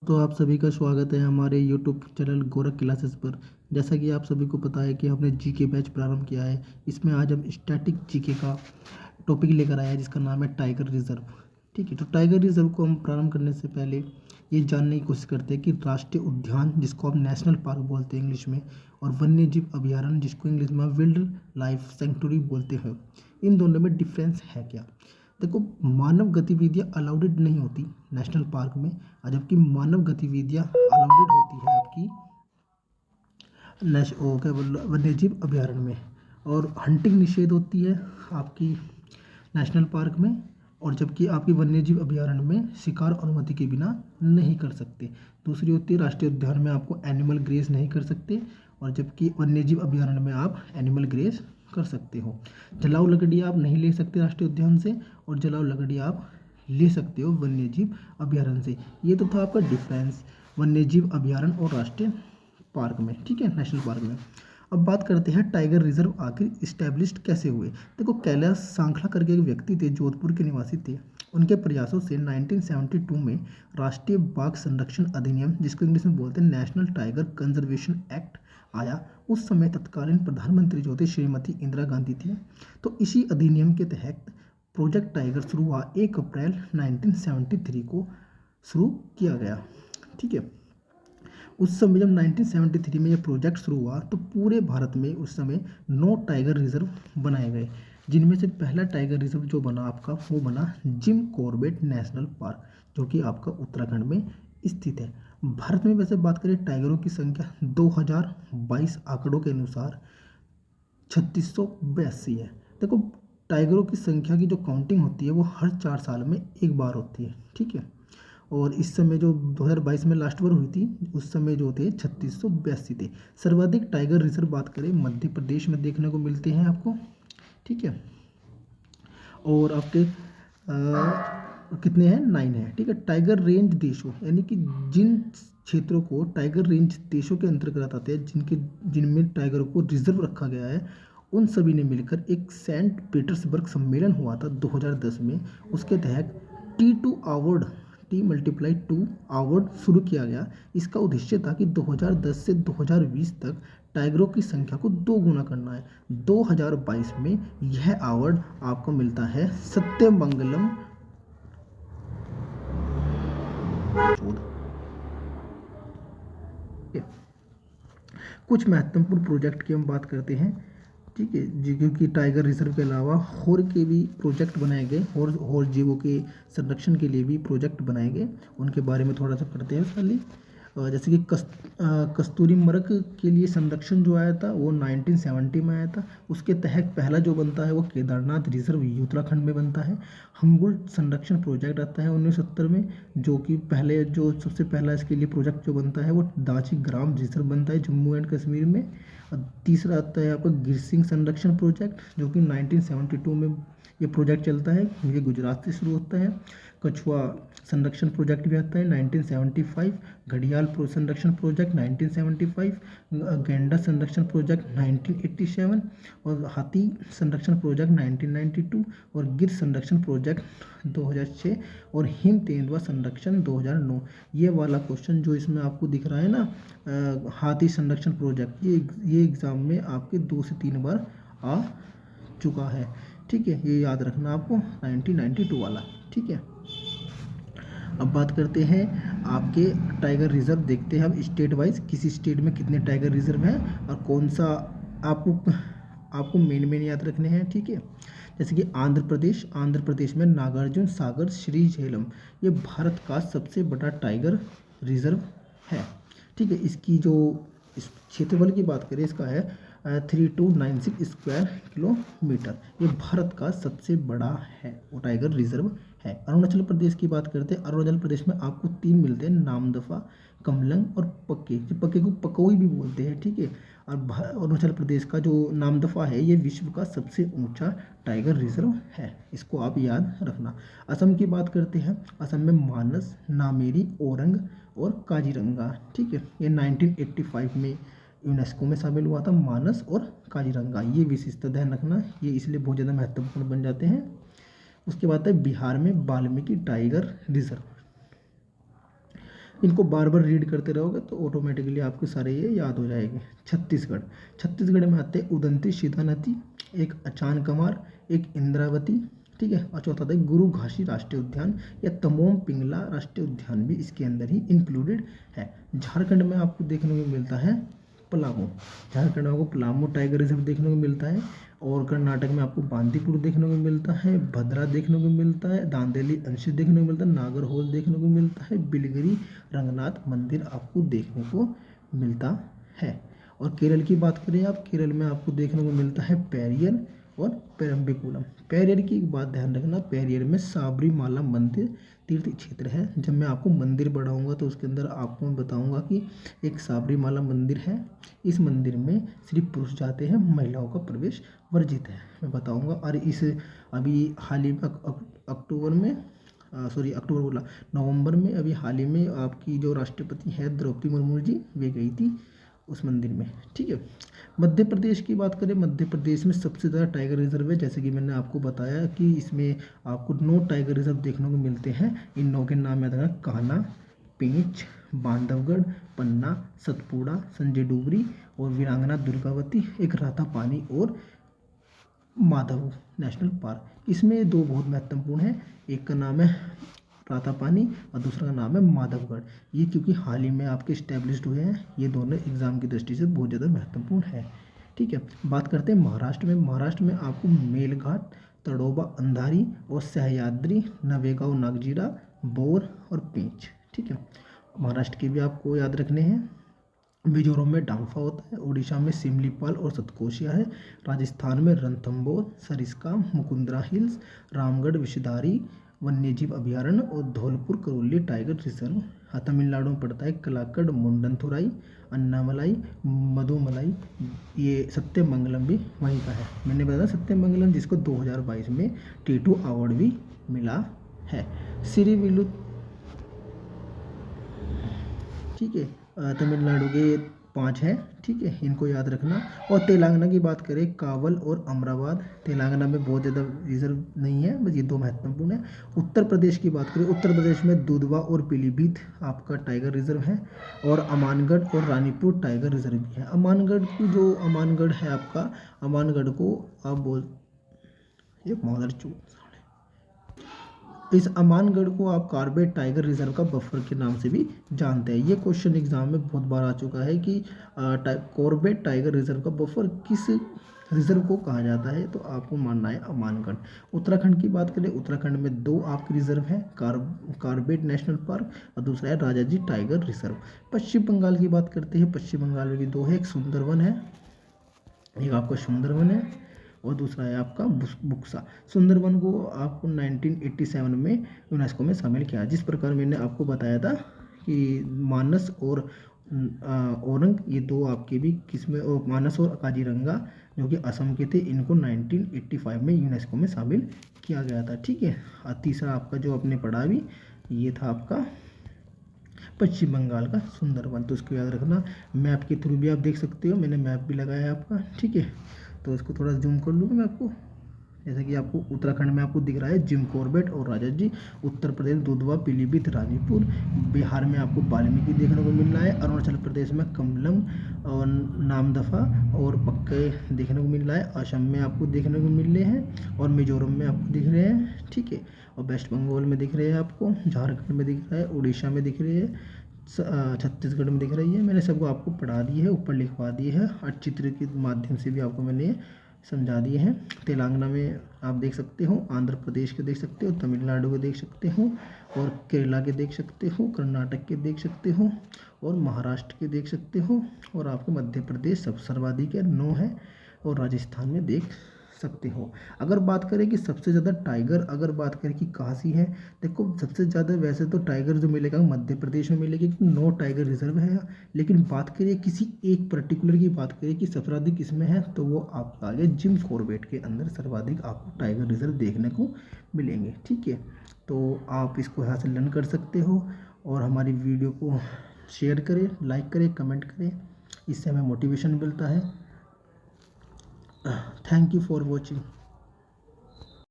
तो आप सभी का स्वागत है हमारे यूट्यूब चैनल गोरख क्लासेस पर। जैसा कि आप सभी को पता है कि हमने जीके बैच प्रारंभ किया है। इसमें आज हम स्टैटिक जीके का टॉपिक लेकर आए हैं जिसका नाम है टाइगर रिजर्व। ठीक है, तो टाइगर रिजर्व को हम प्रारंभ करने से पहले ये जानने की कोशिश करते हैं कि राष्ट्रीय उद्यान जिसको आप नेशनल पार्क बोलते हैं इंग्लिश में, और वन्य जीव अभयारण्य जिसको इंग्लिश में वाइल्ड लाइफ सेंचुरी बोलते हैं, इन दोनों में डिफरेंस है क्या। देखो, मानव गतिविधियां अलाउडेड नहीं होती नेशनल पार्क में, और जबकि मानव गतिविधियां अलाउडेड होती है आपकी वो क्या बोल वन्य जीव अभयारण्य में। और हंटिंग निषेध होती है आपकी नेशनल पार्क में, और जबकि आपकी वन्य जीव अभयारण्य में शिकार अनुमति के बिना नहीं कर सकते। दूसरी होती है राष्ट्रीय उद्यान में आपको एनिमल ग्रेज नहीं कर सकते, और जबकि वन्य जीव अभयारण्य में आप एनिमल ग्रेज कर सकते हो। जलाऊ लकड़ी आप नहीं ले सकते राष्ट्रीय उद्यान से, और जलाऊ लकड़ी आप ले सकते हो वन्य जीव अभयारण्य से। ये तो था आपका डिफरेंस वन्य जीव अभयारण्य और राष्ट्रीय पार्क में, ठीक है, नेशनल पार्क में। अब बात करते हैं टाइगर रिजर्व आखिर इस्टेब्लिश्ड कैसे हुए। देखो, कैलाश सांखला करके एक व्यक्ति थे, जोधपुर के निवासी थे। उनके प्रयासों से 1972 में राष्ट्रीय बाघ संरक्षण अधिनियम, जिसको इंग्लिश में बोलते हैं नेशनल टाइगर कंजर्वेशन एक्ट, आया। उस समय तत्कालीन प्रधानमंत्री जो थी श्रीमती इंदिरा गांधी थी। तो इसी अधिनियम के तहत प्रोजेक्ट टाइगर शुरू हुआ 1 अप्रैल 1973 को शुरू किया गया। ठीक है, उस समय जब 1973 में यह प्रोजेक्ट शुरू हुआ तो पूरे भारत में उस समय 9 टाइगर रिजर्व बनाए गए, जिनमें से पहला टाइगर रिजर्व जो बना आपका वो बना जिम कॉर्बेट नेशनल पार्क, जो कि आपका उत्तराखंड में स्थित है। भारत में वैसे बात करें टाइगरों की संख्या 2022 आंकड़ों के अनुसार 3682 है। देखो, टाइगरों की संख्या की जो काउंटिंग होती है वो हर 4 साल में एक बार होती है। ठीक है, और इस समय जो 2022 में लास्ट बार हुई थी उस समय जो थे 3682 थे। सर्वाधिक टाइगर रिजर्व बात करें मध्य प्रदेश में देखने को मिलते हैं आपको। ठीक है, और आपके कितने हैं, 9 है। ठीक है, टाइगर रेंज देशों यानी कि जिन क्षेत्रों को टाइगर रेंज देशों के अंतर्गत आते हैं, जिनमें टाइगरों को रिजर्व रखा गया है, उन सभी ने मिलकर एक सेंट पीटर्सबर्ग सम्मेलन हुआ था 2010 में। उसके तहत T2 अवार्ड, T × 2 अवार्ड शुरू किया गया। इसका उद्देश्य था कि 2010 से 2020 तक टाइगरों की संख्या को 2 गुना करना है। 2022 में यह अवार्ड आपको मिलता है सत्यमंगलम कुछ महत्वपूर्ण प्रोजेक्ट की हम बात करते हैं। ठीक है जी, क्योंकि टाइगर रिजर्व के अलावा और के भी प्रोजेक्ट बनाए गए, और जीवों के संरक्षण के लिए भी प्रोजेक्ट बनाए गए, उनके बारे में थोड़ा सा पढ़ते हैं खाली। जैसे कि कस्तूरी मृग के लिए संरक्षण जो आया था वो 1970 में आया था। उसके तहत पहला जो बनता है वो केदारनाथ रिजर्व उत्तराखंड में बनता है। हमगुल संरक्षण प्रोजेक्ट आता है 1970 में, जो कि पहले जो सबसे पहला इसके लिए प्रोजेक्ट जो बनता है वो दाची ग्राम रिजर्व बनता है जम्मू एंड कश्मीर में। और तीसरा आता है आपका गिरसिंग संरक्षण प्रोजेक्ट, जो कि 1972 में ये प्रोजेक्ट चलता है, ये गुजरात से शुरू होता है। कछुआ संरक्षण प्रोजेक्ट भी आता है 1975, घड़ियाल संरक्षण प्रोजेक्ट 1975, गैंडा संरक्षण प्रोजेक्ट 1987, और हाथी संरक्षण प्रोजेक्ट 1992, और गिर संरक्षण प्रोजेक्ट 2006, और हिम तेंदुआ संरक्षण 2009। ये वाला क्वेश्चन जो इसमें आपको दिख रहा है ना, हाथी संरक्षण प्रोजेक्ट, ये एग्ज़ाम में आपके 2 से 3 बार आ चुका है। ठीक है, ये याद रखना आपको 1992 वाला। ठीक है, अब बात करते हैं आपके टाइगर रिजर्व, देखते हैं हम स्टेट वाइज किसी स्टेट में कितने टाइगर रिजर्व हैं और कौन सा आपको मेन याद रखने हैं। ठीक है, जैसे कि आंध्र प्रदेश में नागार्जुन सागर श्री झेलम, ये भारत का सबसे बड़ा टाइगर रिजर्व है। ठीक है, इसकी जो इस क्षेत्रफल की बात करें, इसका है 3296 स्क्वायर किलोमीटर। ये भारत का सबसे बड़ा है वो टाइगर रिजर्व है। अरुणाचल प्रदेश की बात करते हैं, अरुणाचल प्रदेश में आपको 3 मिलते हैं, नामदफा, कमलंग और पक्के। जो पक्के को पकौई भी बोलते हैं। ठीक है, और अरुणाचल प्रदेश का जो नामदफा है ये विश्व का सबसे ऊंचा टाइगर रिजर्व है, इसको आप याद रखना। असम की बात करते हैं, असम में मानस, नामेरी, ओरंग और काजीरंगा। ठीक है, ये 1985 में यूनेस्को में शामिल हुआ था, मानस और काजीरंगा। ये विशेषता ध्यान रखना, ये इसलिए बहुत ज़्यादा महत्वपूर्ण बन जाते हैं। उसके बाद है बिहार में वाल्मीकि टाइगर रिजर्व। इनको बार बार रीड करते रहोगे तो ऑटोमेटिकली आपके सारे ये याद हो जाएंगे। छत्तीसगढ़ में आते हैं उदंती सीता नदी, एक अचान कमार, एक इंद्रावती, ठीक है। और चौथा था गुरु घासी राष्ट्रीय उद्यान या तमोम पिंगला राष्ट्रीय उद्यान भी इसके अंदर ही इंक्लूडेड है। झारखंड में आपको देखने को मिलता है पलामू, झारखंड में आपको पलामू टाइगर रिजर्व देखने को मिलता है। और कर्नाटक में आपको बांदीपुर देखने को मिलता है, भद्रा देखने को मिलता है, दांदेली अंशी देखने को मिलता है, नागरहोल देखने को मिलता है, बिलगिरी रंगनाथ मंदिर आपको देखने को मिलता है। और केरल की बात करें आप, केरल में आपको देखने को मिलता है पेरियर और पेरम्बिकुलम। पेरियर की एक बात ध्यान रखना, पेरियर में साबरीमाला मंदिर तीर्थ क्षेत्र है। जब मैं आपको मंदिर बढ़ाऊंगा तो उसके अंदर आपको मैं बताऊंगा कि एक साबरीमाला मंदिर है। इस मंदिर में सिर्फ पुरुष जाते हैं, महिलाओं का प्रवेश वर्जित है, मैं बताऊंगा। और इस अभी हाल ही में अक्टूबर बोला, नवंबर में अभी हाल ही में आपकी जो राष्ट्रपति है द्रौपदी मुर्मू जी, वे गई थी उस मंदिर में, ठीक है। मध्य प्रदेश की बात करें, मध्य प्रदेश में सबसे ज़्यादा टाइगर रिजर्व है। जैसे कि मैंने आपको बताया कि इसमें आपको 9 टाइगर रिजर्व देखने को मिलते हैं। इन 9 के नाम याद रखना, कान्हा, पेंच, बांधवगढ़, पन्ना, सतपुड़ा, संजय डुगरी और वीरांगना दुर्गावती, एक रातापानी और माधव नेशनल पार्क। इसमें 2 बहुत महत्वपूर्ण हैं, एक का नाम है रातापानी और दूसरा का नाम है माधवगढ़। ये क्योंकि हाल ही में आपके इस्टेब्लिश्ड हुए हैं, ये दोनों एग्जाम की दृष्टि से बहुत ज़्यादा महत्वपूर्ण है, ठीक है। बात करते हैं महाराष्ट्र में। महाराष्ट्र में आपको मेलघाट, तड़ोबा अंधारी और सह्याद्री, नवेगांव नागजीरा, बोर और पेंच, ठीक है। महाराष्ट्र के भी आपको याद रखने हैं। मिजोरम में डांगफा होता है, उड़ीसा में सिमलीपाल और सतकोशिया है, राजस्थान में रणथंबोर, सरिस्का, मुकुंदरा हिल्स, रामगढ़ विषधारी वन्यजीव अभयारण्य और धौलपुर करौली टाइगर रिजर्व। तमिलनाडु में पड़ता है कलाकड़, मुंडनथुराई, अन्नामलाई, मधुमलाई, ये सत्यमंगलम भी वहीं का है। मैंने बताया सत्यमंगलम जिसको 2022 में टीटू अवार्ड भी मिला है। सिरिविलु, ठीक है। तमिलनाडु के 5 हैं, ठीक है, इनको याद रखना। और तेलंगाना की बात करें, कावल और अमराबाद, तेलंगाना में बहुत ज़्यादा रिजर्व नहीं है, बस ये 2 महत्वपूर्ण है। उत्तर प्रदेश की बात करें, उत्तर प्रदेश में दुधवा और पीलीभीत आपका टाइगर रिजर्व है। और अमानगढ़ और रानीपुर टाइगर रिजर्व भी है। अमानगढ़ है आपका, अमानगढ़ को आप बोल एक मॉडल चूक, इस अमानगढ़ को आप कॉर्बेट टाइगर रिजर्व का बफर के नाम से भी जानते हैं। ये क्वेश्चन एग्जाम में बहुत बार आ चुका है कि कॉर्बेट टाइगर रिजर्व का बफर किस रिजर्व को कहा जाता है, तो आपको मानना है अमानगढ़। उत्तराखंड की बात करें, उत्तराखंड में 2 आपके रिजर्व हैं, कॉर्बेट नेशनल पार्क और दूसरा है राजाजी टाइगर रिजर्व। पश्चिम बंगाल की बात करते हैं, पश्चिम बंगाल में भी 2 है, एक सुंदरवन है, एक आपका सुंदरवन है और दूसरा है आपका बुक्सा। सुंदरवन को आपको 1987 में यूनेस्को में शामिल किया। जिस प्रकार मैंने आपको बताया था कि मानस और औरंग, ये 2 आपके भी किसमें, मानस और काजीरंगा जो कि असम के थे, इनको 1985 में यूनेस्को में शामिल किया गया था, ठीक है। और तीसरा आपका जो आपने पढ़ा भी, ये था आपका पश्चिम बंगाल का सुंदरवन, तो उसको याद रखना। मैप के थ्रू भी आप देख सकते हो, मैंने मैप भी लगाया है आपका, ठीक है। तो इसको थोड़ा जूम कर लूँगा मैं आपको, जैसे कि आपको उत्तराखंड में आपको दिख रहा है जिम कॉर्बेट और राजाजी, उत्तर प्रदेश दुधवा, पीलीभीत, रानीपुर, बिहार में आपको वाल्मीकि देखने को मिल रहा है, अरुणाचल प्रदेश में कमलम और नामदफा और पक्के देखने को मिल रहा है, असम में आपको देखने को मिल रहे हैं और मिजोरम में आपको दिख रहे हैं, ठीक है। और वेस्ट बंगाल में दिख रहे हैं आपको, झारखंड में दिख रहा है, उड़ीसा में दिख रही है, छत्तीसगढ़ में दिख रही है। मैंने सबको आपको पढ़ा दी है, ऊपर लिखवा दिए है और चित्र के माध्यम से भी आपको मैंने समझा दिए हैं। तेलंगाना में आप देख सकते हो, आंध्र प्रदेश के देख सकते हो, तमिलनाडु के देख सकते हो और केरला के देख सकते हो, कर्नाटक के देख सकते हो और महाराष्ट्र के देख सकते हो और आपके मध्य प्रदेश सब सर्वाधिक है 9 है और राजस्थान में देख सकते हो। अगर बात करें कि सबसे ज़्यादा टाइगर, अगर बात करें कि कहाँ सी है, देखो सबसे ज़्यादा वैसे तो टाइगर जो मिलेगा मध्य प्रदेश में मिलेगी, 9 टाइगर रिजर्व है। लेकिन बात करें किसी एक पर्टिकुलर की बात करें कि सर्वाधिक इसमें है, तो वो आपका आ गया जिम कॉर्बेट के अंदर सर्वाधिक आपको टाइगर रिजर्व देखने को मिलेंगे, ठीक है। तो आप इसको यहाँ से लर्न कर सकते हो और हमारी वीडियो को शेयर करें, लाइक करें, कमेंट करें, इससे हमें मोटिवेशन मिलता है। Thank you for watching.